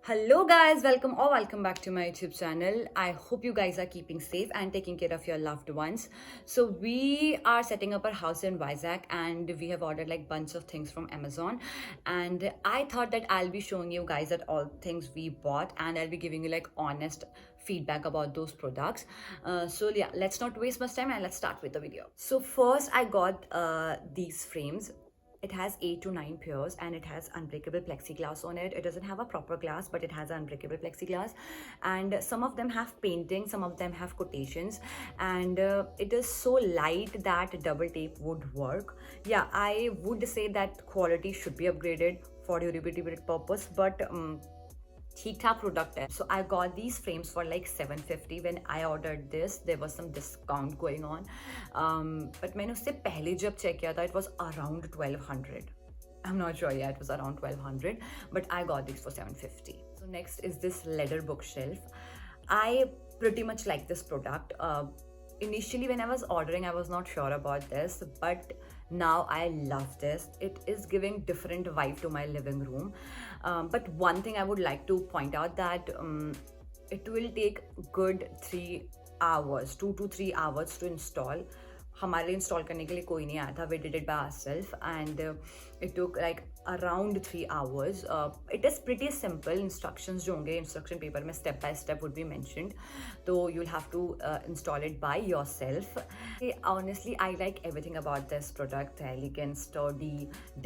Hello guys, welcome back to my YouTube channel. I hope you guys are keeping safe and taking care of your loved ones. So we are setting up our house in Vizag and we have ordered like bunch of things from Amazon, and I thought that I'll be showing you guys that all things we bought and I'll be giving you like honest feedback about those products. So yeah, let's not waste much time and let's start with the video. So first I got these frames. It has 8 to 9 pairs and it has unbreakable plexiglass on it. It doesn't have a proper glass, but it has unbreakable plexiglass. And some of them have painting, some of them have quotations. And it is so light that double tape would work. Yeah, I would say that quality should be upgraded for durability purpose, but ठीक ठाक product है. So I got these frames for like 750. When I ordered this there was some discount going on, but मैंने उससे पहले जब check किया था it was around 1200. I'm not sure, yeah, it was around 1200, but I got these for 750. So next is this leather bookshelf. I pretty much like this product. Initially when I was ordering I was not sure about this, but now I love this. It is giving different vibe to my living room. But one thing I would like to point out that it will take good 3 hours, 2 to 3 hours to install. हमारे लिए install करने के लिए कोई नहीं आया था. We did it by ourselves and it took like around 3 hours. It is pretty simple. Instructions जो होंगे instruction paper में step by step would be mentioned, so you'll have to install it by yourself. Honestly, I like everything about this product. The elegance, sturdy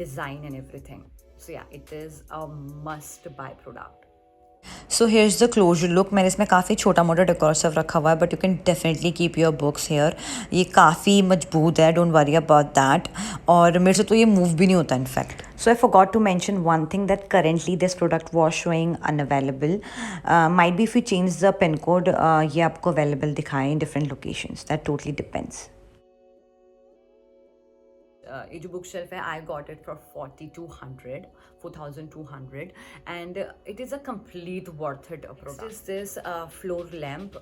design and everything. So yeah, it is a must buy product. So here's the closer look. मैंने इसमें काफ़ी छोटा मोटा decorative रखा हुआ है, but you can definitely keep your books here. ये काफ़ी मजबूत है, डोंट वरी अबाउट दैट. और मेरे से तो ये मूव भी नहीं होता in fact. So I forgot to mention one thing that currently this product was showing unavailable. Might be if you change the pin code ये आपको अवेलेबल दिखाएं in different locations. That totally depends. ये जो book shelf है I got it for 4200 and it is a complete worth it product. This is this floor lamp.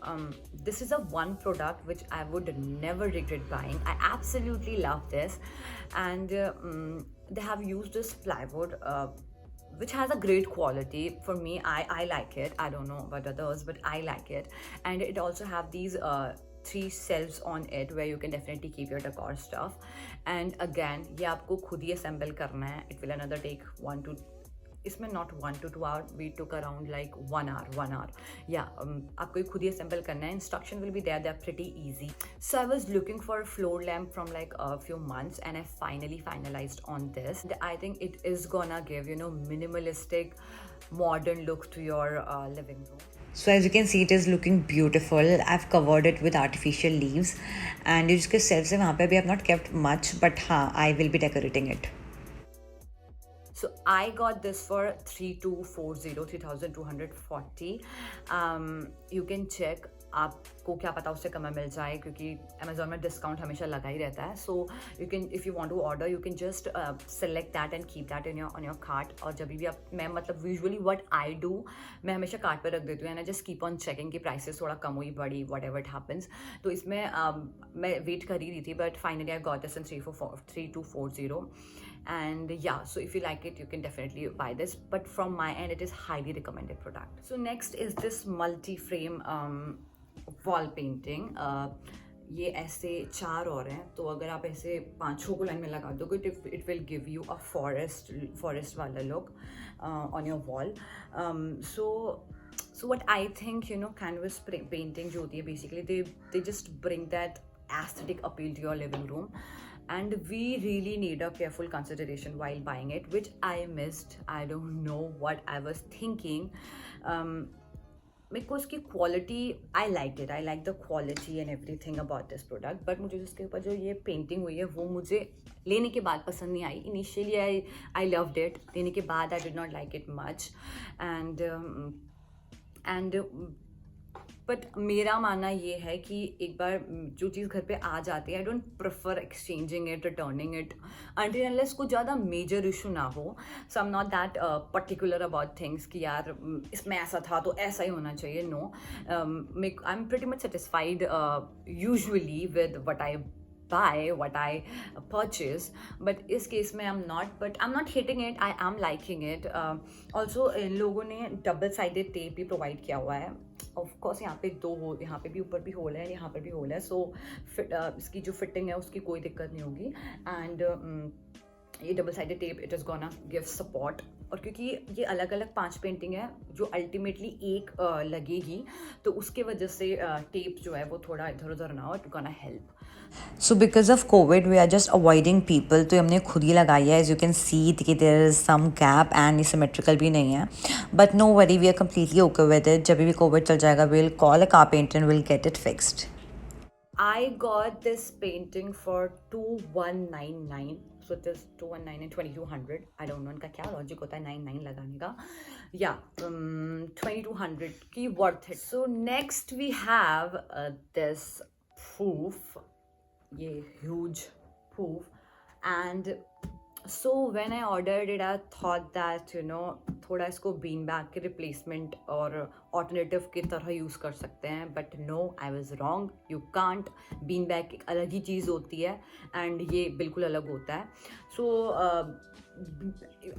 This is a one product which I would never regret buying. I absolutely love this, and they have used this plywood which has a great quality. For me, I like it. I don't know about others, but I like it. And it also have these 3 shelves on it where you can definitely keep your decor stuff. And again, ये आपको खुद ही assemble करना है. It will another take 1 to इसमें not 1 to 2 hours. We took around like 1 hour. Yeah, आपको ये खुद ही assemble करना है. Instruction will be there. They are pretty easy. So I was looking for a floor lamp from like a few months, and I finally finalized on this. I think it is gonna give, you know, minimalistic, modern look to your living room. So as you can see, it is looking beautiful. I've covered it with artificial leaves, and ये जिसके sales है वहाँ पे भी I've not kept much, but हाँ, I will be decorating it. So I got this for 3240. You can check. आपको क्या पता उससे कम में मिल जाए, क्योंकि अमेजोन में डिस्काउंट हमेशा लगा ही रहता है. So you can, if you want to order, you can just select that and keep that in on your cart. और जब भी आप, मैं मतलब यूजुअली व्हाट आई डू, मैं हमेशा कार्ट पर रख देती हूँ and I just keep on checking कि प्राइसेस थोड़ा कम हुई बढ़ी, वट एवर इट हैपन्स. तो इसमें मैं वेट कर ही रही थी, but finally I got this in 3240. And yeah, so if you like it, you can definitely buy this, but from my end it is highly recommended product. So next is this multi-frame wall painting. ये ऐसे 4 और हैं, तो अगर आप ऐसे 5-6 को line में लगा दोगे तो it will give you a forest वाला look on your wall. So what I think, you know, canvas painting जो होती है, basically they just bring that aesthetic appeal to your living room, and we really need a careful consideration while buying it, which I missed. I don't know what I was thinking. मेरे को इसकी quality, I like it. I like the quality and everything about this product, but मुझे इसके ऊपर जो ये painting हुई है वो मुझे लेने के बाद पसंद नहीं आई. इनिशियली आई लव्ड इट, लेने के बाद I did not like it much. And but मेरा मानना ये है कि एक बार जो चीज़ घर पे आ जाती है, I don't prefer exchanging it, returning it, until unless कुछ ज़्यादा मेजर इशू ना हो. So I am not that particular about things कि यार इसमें ऐसा था तो ऐसा ही होना चाहिए. No, I am pretty much satisfied usually with what I buy, what I purchase. But इस case में I'm not hating it, I am liking it. Also इन लोगों ने double sided tape भी provide किया हुआ है. Of course यहाँ पे दो होल, यहाँ पे भी ऊपर भी होल है, यहाँ पे भी होल है, so इसकी जो fitting है उसकी कोई दिक्कत नहीं होगी. And ये double sided tape it is gonna give support. और क्योंकि ये अलग अलग 5 पेंटिंग है जो अल्टीमेटली एक लगेगी, तो उसके वजह से टेप जो है वो थोड़ा इधर उधर ना हो, it gonna help. So because of COVID, we are just avoiding people. तो हमने खुद ही लगाई है. As you can see कि there is some gap and symmetrical भी नहीं है. But no worry, we are completely okay with it. जब भी COVID चल जाएगा, we'll call a carpenter and we'll get it fixed. I got this painting for 2199. So it is 219 and 2200. I don't know इनका क्या logic होता है 99 लगाने का. Yeah, 2200 की worth it. So next we have this poof. ये huge poof. And so when I ordered it, I thought that थोड़ा इसको बीन बैग के रिप्लेसमेंट और ऑल्टरनेटिव की तरह यूज़ कर सकते हैं. But no, I was wrong. You can't. Bean bag एक अलग ही चीज़ होती है एंड ये बिल्कुल अलग होता है. सो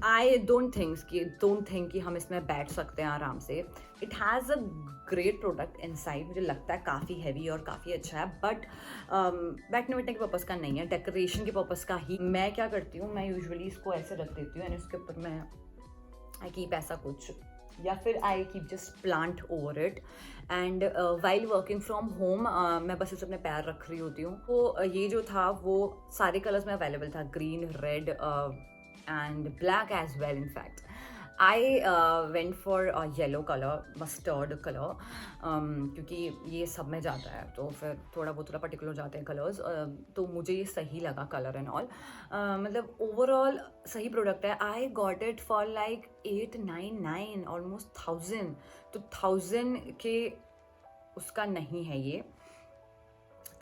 आई डोंट थिंक कि हम इसमें बैठ सकते हैं आराम से. It has a great product inside. मुझे लगता है काफ़ी हैवी और काफ़ी अच्छा है, बट बैठने बैठने के पर्पज़ का नहीं है, डेकोरेशन के पर्पज़ का ही. मैं क्या करती हूँ, मैं यूजुअली इसको ऐसे रख देती हूँ एंड उसके ऊपर मैं आई कीप ऐसा कुछ, या फिर I keep just plant over it. And while working from home मैं बस इसे अपने पैर रख रही होती हूँ. तो ये जो था वो सारे कलर्स में अवेलेबल था, green, red and black as well. In fact, I went for a yellow color, mustard color, क्योंकि ये सब में जाता है तो फिर थोड़ा पर्टिकुलर जाते हैं कलर्स. तो मुझे ये सही लगा कलर एंड ऑल. मतलब ओवरऑल सही प्रोडक्ट है. I got it for like 899, almost 1000. तो 1000 के उसका नहीं है ये.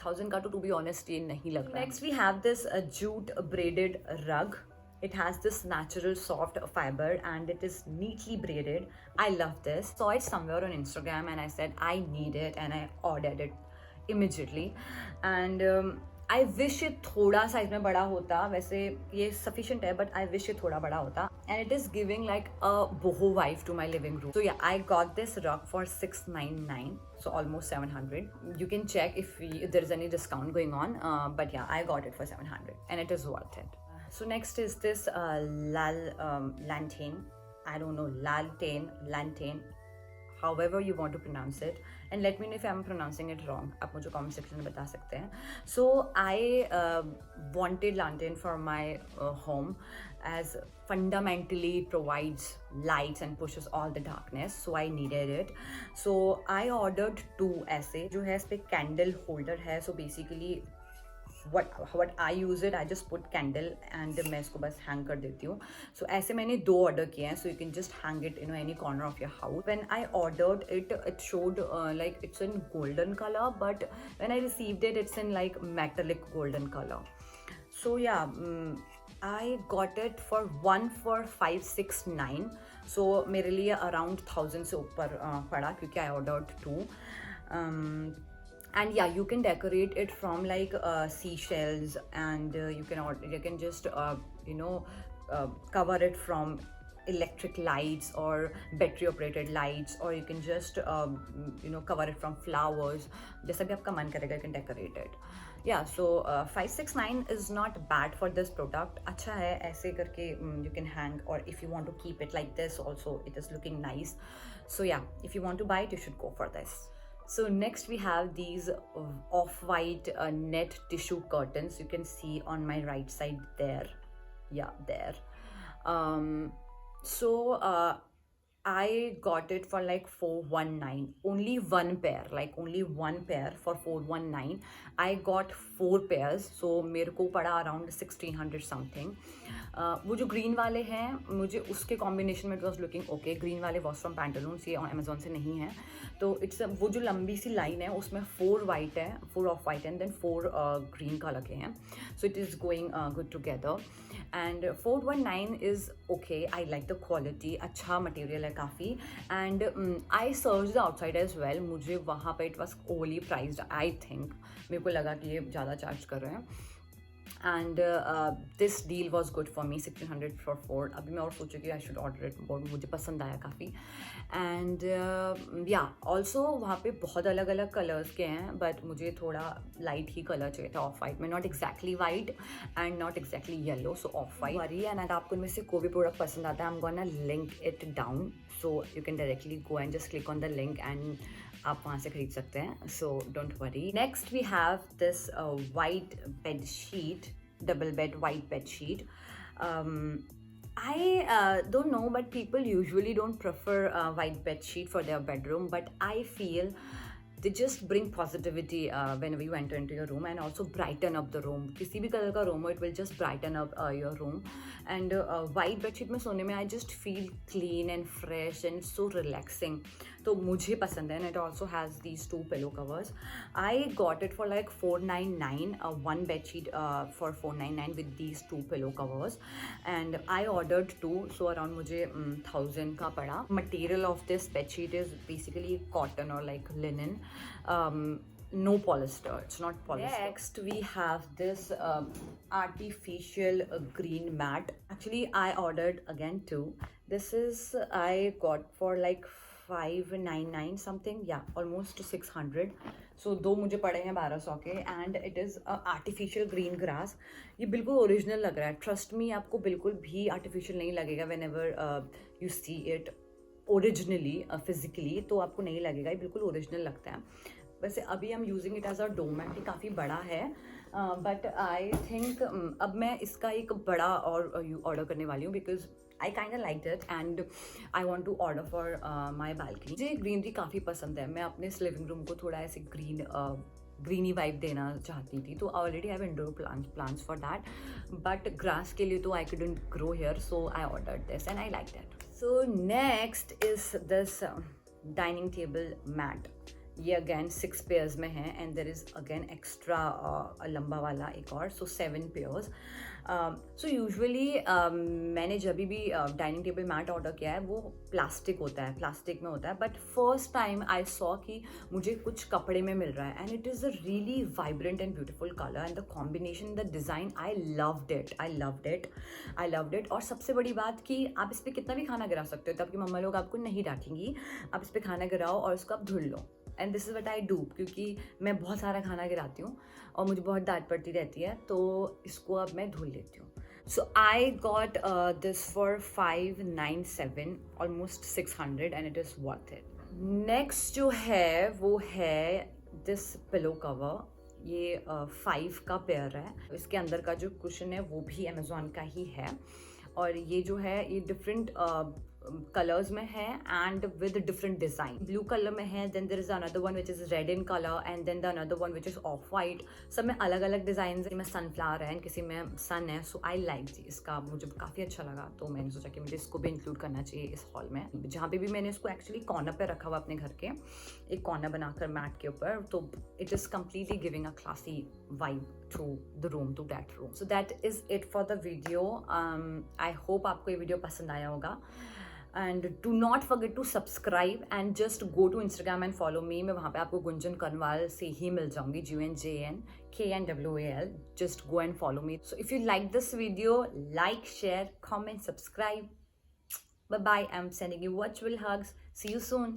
1000 का तो बी ऑनेस्ट ये नहीं लग रहा. Next we have this jute braided rug. It has this natural soft fiber and it is neatly braided. I love this. Saw it somewhere on Instagram and I said I need it and I ordered it immediately. And I wish it थोड़ा size में बड़ा होता. वैसे ये sufficient है but I wish it थोड़ा बड़ा होता. And it is giving like a boho vibe to my living room. So yeah, I got this rug for 699. So almost 700. You can check if there is any discount going on. But yeah, I got it for 700 and it is worth it. So next is this lantern. I don't know, lantern, however you want to pronounce it, and let me know if I'm pronouncing it wrong. आप मुझे comment section में बता सकते हैं. So I wanted lantern for my home, as fundamentally provides lights and pushes all the darkness. So I needed it. So I ordered 2 ऐसे जो है. इस पे candle holder है. So basically what I use it, I just put candle and मैं इसको बस hang कर देती हूँ. So ऐसे मैंने 2 order किए हैं. So you can just hang it in any corner of your house. When I ordered it, it showed like it's in golden color, but when I received it, it's in like metallic golden color. So yeah, I got it for 569. So मेरे लिए around 1000 से ऊपर पड़ा क्योंकि I ordered 2. And yeah, you can decorate it from like seashells, and you can just cover it from electric lights or battery operated lights, or you can just cover it from flowers. जैसा भी आपका मन करेगा, you can decorate it. Yeah, so 569 is not bad for this product. अच्छा है ऐसे करके you can hang, or if you want to keep it like this also, it is looking nice. So yeah, if you want to buy it, you should go for this. So next we have these off-white net tissue curtains. You can see on my right side there. Yeah, there. So I got it for like 419. Only one pair for 419. I got 4 pairs. So मेरे को पड़ा around 1600 something. वो जो green वाले हैं, मुझे उसके combination में it was looking okay. Green वाले वॉज फ्रॉम पैंटालून्स, ये अमेजोन से नहीं है. तो इट्स वो जो लंबी सी लाइन है उसमें 4 वाइट है, 4 off white and then 4 green का लगे हैं. So it is going good together. And 419 is okay. I like the quality. अच्छा मटेरियल है काफ़ी. And I search the outside as well. मुझे वहाँ पे it was overly priced I think. मेरे को लगा कि ये ज़्यादा चार्ज कर रहे हैं. And this deal was good for me. 1600 for 4. अभी मैं और सोचू कि आई शुड ऑर्डर इट. बहुत मुझे पसंद आया काफ़ी. एंड या ऑल्सो वहाँ पे बहुत अलग अलग कलर्स के हैं, बट मुझे थोड़ा लाइट ही कलर चाहिए था, ऑफ वाइट में. Not exactly white and not exactly yellow, so of white. And अगर आपको इनमें से कोई भी प्रोडक्ट पसंद आता है, I am gonna link it down, so you can directly go and just click on the link and आप वहाँ से खरीद सकते हैं. So don't worry. Next we have this white bed sheet, double bed white bed sheet. I don't know, but people usually don't prefer white bed sheet for their bedroom, but I feel they just bring positivity whenever you enter into your room, and also brighten up the room. किसी भी colour का room हो, it will just brighten up your room. And white bedsheet में सोने में I just feel clean and fresh and so relaxing. तो मुझे पसंद है. And it also has these 2 pillow covers. I got it for like $499, one bedsheet for $499 with these 2 pillow covers. And I ordered 2, so around मुझे 1000 का पड़ा. Material of this bedsheet is basically cotton or like linen. No polyester, it's not polyester. Next we have this artificial green mat. Actually I ordered again 2. This is I got for like $599 something, yeah, almost 600. So 2 मुझे पड़े हैं 1200 के. And it is artificial green grass. ये बिल्कुल original लग रहा है. Trust me, आपको बिल्कुल भी आर्टिफिशियल नहीं लगेगा whenever you see it originally physically, तो आपको नहीं लगेगा. ये बिल्कुल ओरिजिनल लगता है. वैसे अभी हम using it as a dome mat. ये काफ़ी बड़ा है, बट आई थिंक अब मैं इसका एक बड़ा और ऑर्डर करने वाली हूँ, because I kind of like it and I want to order for my balcony. मुझे ग्रीनरी काफ़ी पसंद है. मैं अपने इस लिविंग रूम को थोड़ा ऐसे ग्रीनी वाइब देना चाहती थी. तो already have indoor plants for that, but grass के लिए तो I couldn't grow here, so I ordered this and I like that. So next is this dining table mat. ये अगेन 6 पेयर्स में है and there is again extra लंबा वाला एक और, सो 7 पेयर्स. सो यूजुअली मैंने जब भी डाइनिंग टेबल मैट ऑर्डर किया है वो प्लास्टिक में होता है, but first time I saw कि मुझे कुछ कपड़े में मिल रहा है and it is a really vibrant and beautiful colour and the combination, the design, I loved it. और सबसे बड़ी बात कि आप इस पर कितना भी खाना गिरा सकते हो, तो आपकी मम्मा लोग आपको नहीं डांटेंगी. आप इस पर खाना गिराओ और उसको आप धुल लो. And this is what I do, क्योंकि मैं बहुत सारा खाना गिराती हूँ और मुझे बहुत डांट पड़ती रहती है, तो इसको अब मैं धुल लेती हूँ. So I got this for $597, almost 600, and it is worth it. Next जो है वो है दिस पिलो कवर. ये 5 का पेयर है. इसके अंदर का जो कुशन है वो भी अमेजोन का ही है, और ये जो है ये डिफरेंट कलर्स में है and with different design. Blue colour में है, then there is another one which is red in colour, and then the another one which is off white. सब में अलग अलग डिजाइन है. में सनफ्लावर है, किसी में सन है. सो आई लाइक जी, इसका मुझे काफ़ी अच्छा लगा, तो मैंने सोचा कि मुझे इसको भी इंक्लूड करना चाहिए इस हॉल में. जहाँ पे भी मैंने इसको एक्चुअली कॉर्नर पे रखा हुआ अपने घर के, एक कॉर्नर बनाकर मैट के ऊपर, तो it is completely giving a classy vibe to the room, to that room. So that is it for the video. I hope आपको ये वीडियो पसंद आया होगा. And do not forget to subscribe and just go to Instagram and follow me. मैं वहाँ पे आपको गुंजन कनवाल से ही मिल जाऊंगी. GUNJNKNWAL. Just go and follow me. So if you like this video, like, share, comment, subscribe. Bye bye. I'm sending you virtual hugs. See you soon.